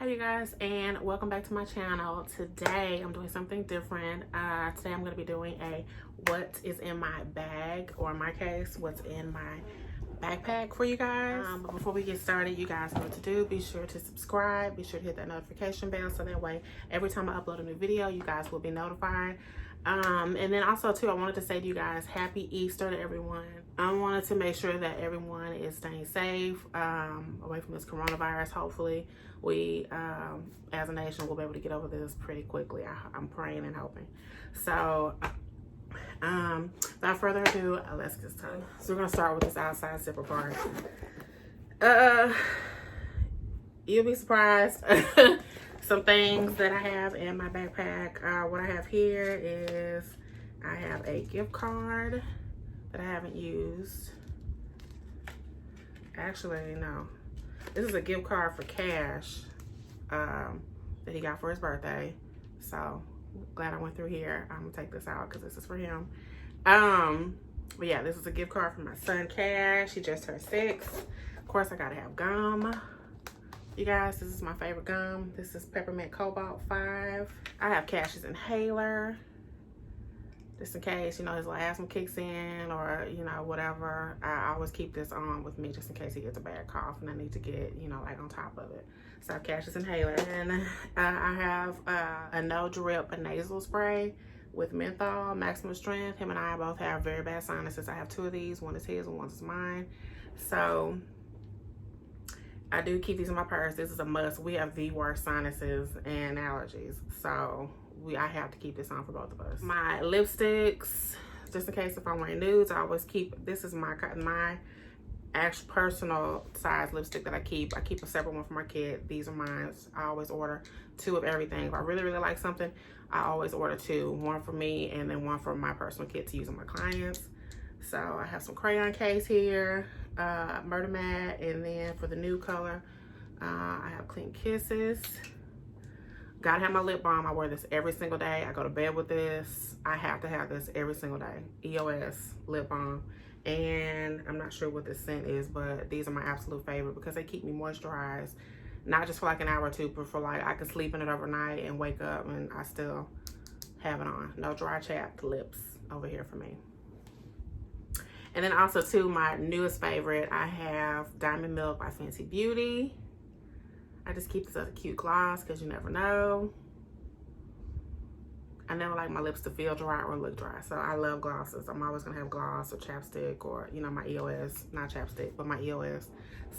Hi you guys, and welcome back to my channel. Today I'm doing something different. Today I'm going to be doing a what is in my bag, or in my case what's in my backpack for you guys. But before we get started, you guys know what to do. Be sure to subscribe, be sure to hit that notification bell so that way every time I upload a new video you guys will be notified. And then also too, I wanted to say to you guys, happy Easter to everyone. I wanted to make sure that everyone is staying safe, away from this coronavirus. Hopefully we, as a nation, will be able to get over this pretty quickly. I'm praying and hoping. So, without further ado, let's get started. So we're gonna start with this outside zipper part. You'll be surprised. Some things that I have in my backpack. What I have here is I have a gift card that I haven't used. Actually, no. This is a gift card for Cash that he got for his birthday. So glad I went through here. I'm gonna take this out because this is for him. But yeah, this is a gift card for my son Cash. He just turned 6. Of course, I gotta have gum. You guys, this is my favorite gum. This is Peppermint Cobalt 5. I have Cash's inhaler, just in case, you know, his little asthma kicks in or, you know, whatever. I always keep this on with me just in case he gets a bad cough and I need to get, you know, like on top of it. So I have Cash's inhaler. And I have a no drip, a nasal spray with menthol, maximum strength. Him and I both have very bad sinuses. I have 2 of these. One is his and one is mine. So I do keep these in my purse. This is a must. We have the worst sinuses and allergies. So I have to keep this on for both of us. My lipsticks, just in case if I'm wearing nudes, I always keep, this is my actual personal size lipstick that I keep. I keep a separate one for my kid. These are mine. I always order 2 of everything. If I really, really like something, I always order 2. One for me and then one for my personal kit to use on my clients. So I have some crayon case here, Murder Matte, and then for the nude color, I have Clean Kisses. Gotta have my lip balm. I wear this every single day. I go to bed with this. I have to have this every single day. EOS lip balm. And I'm not sure what this scent is, but these are my absolute favorite because they keep me moisturized. Not just for like an hour or 2, but for like, I can sleep in it overnight and wake up and I still have it on. No dry chapped lips over here for me. And then also too, my newest favorite, I have Diamond Milk by Fenty Beauty. I just keep this as a cute gloss because you never know. I never like my lips to feel dry or look dry. So I love glosses. I'm always gonna have gloss or chapstick or, you know, my EOS, not chapstick, but my EOS.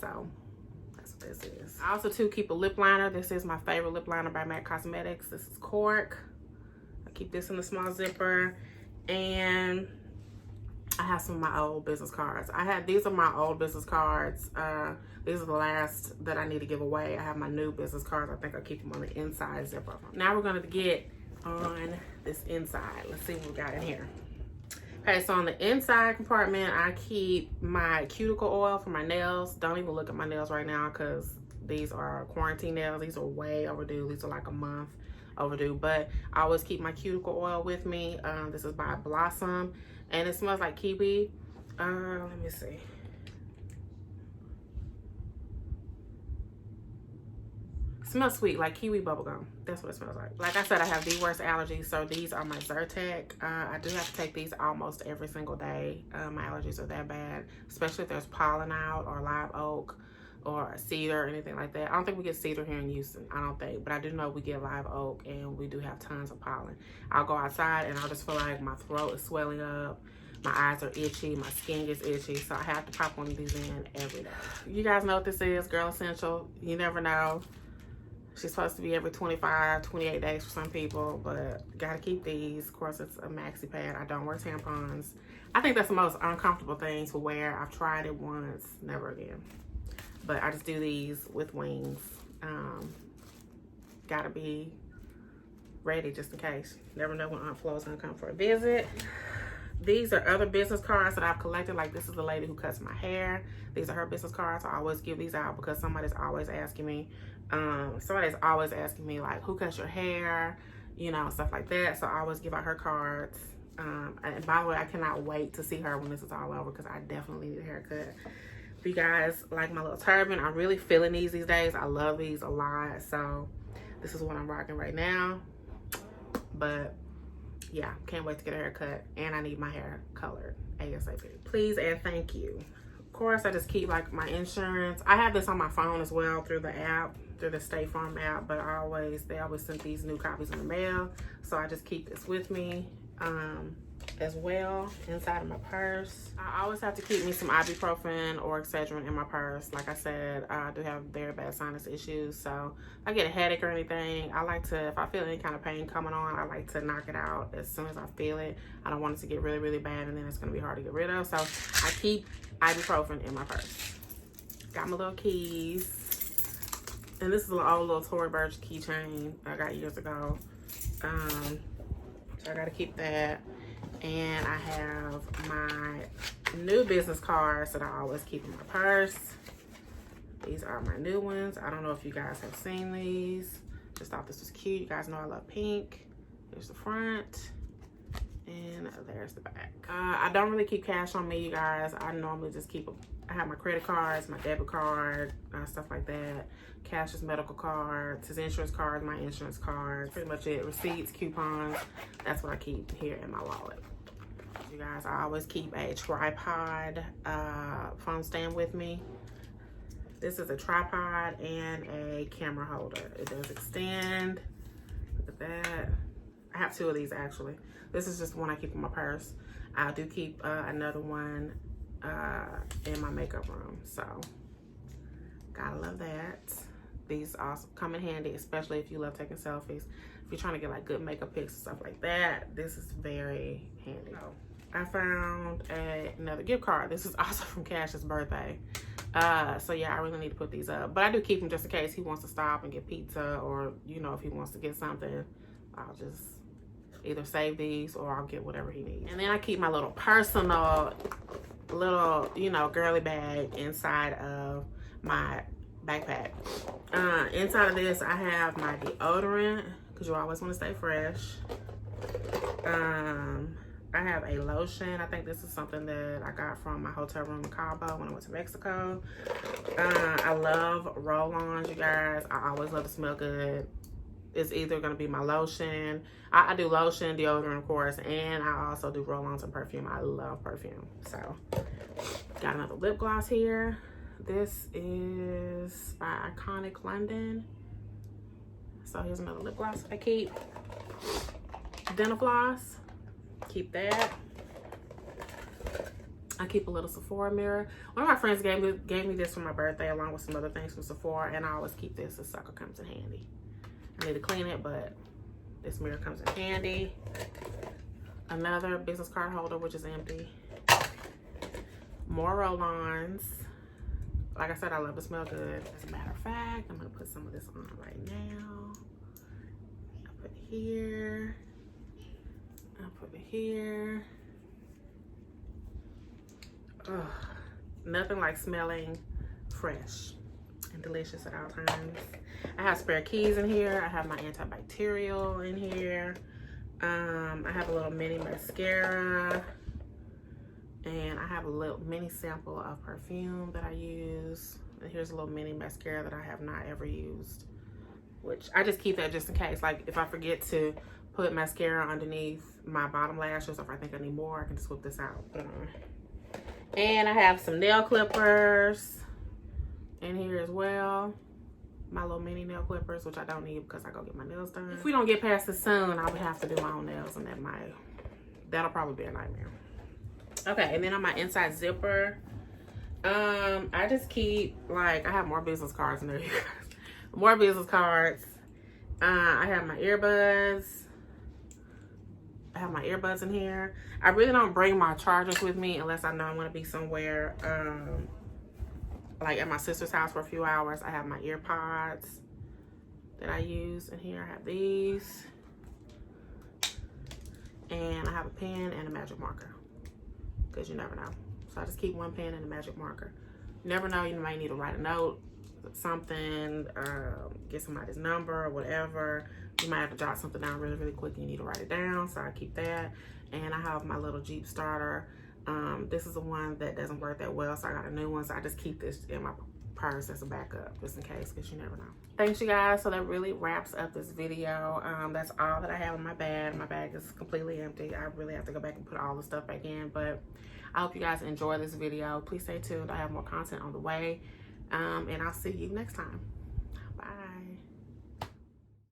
So that's what this is. I also too keep a lip liner. This is my favorite lip liner by MAC Cosmetics. This is Cork. I keep this in the small zipper. And I have some of my old business cards. These are my old business cards. These are the last that I need to give away. I have my new business cards. I think I'll keep them on the inside zipper. Now we're gonna get on this inside. Let's see what we got in here. Okay, so on the inside compartment, I keep my cuticle oil for my nails. Don't even look at my nails right now because these are quarantine nails. These are way overdue. These are like a month overdue, but I always keep my cuticle oil with me. This is by Blossom. And it smells like kiwi. Let me see. It smells sweet, like kiwi bubblegum. That's what it smells like. Like I said, I have the worst allergies, so these are my Zyrtec. I do have to take these almost every single day. My allergies are that bad, especially if there's pollen out or live oak or cedar or anything like that. I don't think we get cedar here in Houston, I don't think, but I do know we get live oak and we do have tons of pollen. I'll go outside and I'll just feel like my throat is swelling up, my eyes are itchy, my skin gets itchy, so I have to pop one of these in every day. You guys know what this is, Girl Essential. You never know. She's supposed to be every 25, 28 days for some people, but gotta keep these. Of course, it's a maxi pad. I don't wear tampons. I think that's the most uncomfortable thing to wear. I've tried it once, never again. But I just do these with wings. Gotta be ready just in case. Never know when Aunt Flo's gonna come for a visit. These are other business cards that I've collected. Like this is the lady who cuts my hair. These are her business cards. I always give these out because somebody's always asking me. Like, who cuts your hair? You know, stuff like that. So I always give out her cards. And by the way, I cannot wait to see her when this is all over because I definitely need a haircut. If you guys like my little turban, I'm really feeling these days. I love these a lot. So this is what I'm rocking right now. But yeah, can't wait to get a haircut. And I need my hair colored ASAP. Please and thank you. Of course, I just keep like my insurance. I have this on my phone as well through the app, through the State Farm app, but they always send these new copies in the mail. So I just keep this with me as well inside of my purse. I always have to keep me some ibuprofen or Excedrin in my purse. Like I said, I do have very bad sinus issues, so if I get a headache or anything, I like to, if I feel any kind of pain coming on, I like to knock it out as soon as I feel it. I don't want it to get really, really bad and then it's gonna be hard to get rid of. So I keep ibuprofen in my purse. Got my little keys. And this is an old little Tory Burch keychain I got years ago. So I gotta keep that. And I have my new business cards that I always keep in my purse. These are my new ones. I don't know if you guys have seen these. Just thought this was cute. You guys know I love pink. There's the front. And there's the back. I don't really keep cash on me, you guys. I normally just keep, I have my credit cards, my debit card, stuff like that. Cash is medical cards, his insurance cards, my insurance cards. Pretty much it. Receipts, coupons. That's what I keep here in my wallet. You guys, I always keep a tripod phone stand with me. This is a tripod and a camera holder. It does extend. Look at that. I have two of these actually. This is just one I keep in my purse. I do keep another one in my makeup room. So, gotta love that. These also come in handy, especially if you love taking selfies. If you're trying to get like good makeup pics and stuff like that, this is very handy. So, I found another gift card. This is also from Cash's birthday. So yeah, I really need to put these up. But I do keep them just in case he wants to stop and get pizza, or you know, if he wants to get something, I'll just either save these or I'll get whatever he needs. And then I keep my little personal, you know, girly bag inside of my backpack. Inside of this, I have my deodorant, because you always want to stay fresh. I have a lotion. I think this is something that I got from my hotel room in Cabo when I went to Mexico. I love roll-ons, you guys. I always love to smell good. It's either going to be my lotion. I do lotion, deodorant, of course, and I also do roll-ons and perfume. I love perfume. So, got another lip gloss here. This is by Iconic London. So, here's another lip gloss I keep. Dental floss. Keep that. I keep a little Sephora mirror. One of my friends gave me this for my birthday along with some other things from Sephora, and I always keep this. This sucker comes in handy. I need to clean it, but this mirror comes in handy. Another business card holder, which is empty. More roll-ons. Like I said, I love to smell good. As a matter of fact, I'm gonna put some of this on right now. I'll put it here. I'll put it here. Ugh. Nothing like smelling fresh and delicious at all times. I have spare keys in here. I have my antibacterial in here. I have a little mini mascara. And I have a little mini sample of perfume that I use. And here's a little mini mascara that I have not ever used, which I just keep that just in case. Like if I forget to put mascara underneath my bottom lashes, or if I think I need more, I can just whip this out. And I have some nail clippers in here as well. My little mini nail clippers, which I don't need because I go get my nails done. If we don't get past this soon, I would have to do my own nails, and that'll probably be a nightmare. Okay, and then on my inside zipper, I just keep, like, I have more business cards in there, you guys. More business cards. I have my earbuds. I have my earbuds in here. I really don't bring my chargers with me unless I know I'm going to be somewhere, like at my sister's house for a few hours. I have my ear pods that I use in here. I have these. And I have a pen and a magic marker, because you never know. So I just keep one pen and a magic marker. You never know, you might need to write a note, something, get somebody's number or whatever. You might have to jot something down really, really quick and you need to write it down. So I keep that. And I have my little Jeep starter This is the one that doesn't work that well, so I got a new one. So I just keep this in my purse as a backup, just in case, because you never know. Thanks, you guys. So that really wraps up this video. That's all that I have in my bag. My bag is completely empty. I really have to go back and put all the stuff back in, but I hope you guys enjoy this video. Please stay tuned. I have more content on the way, and I'll see you next time. Bye.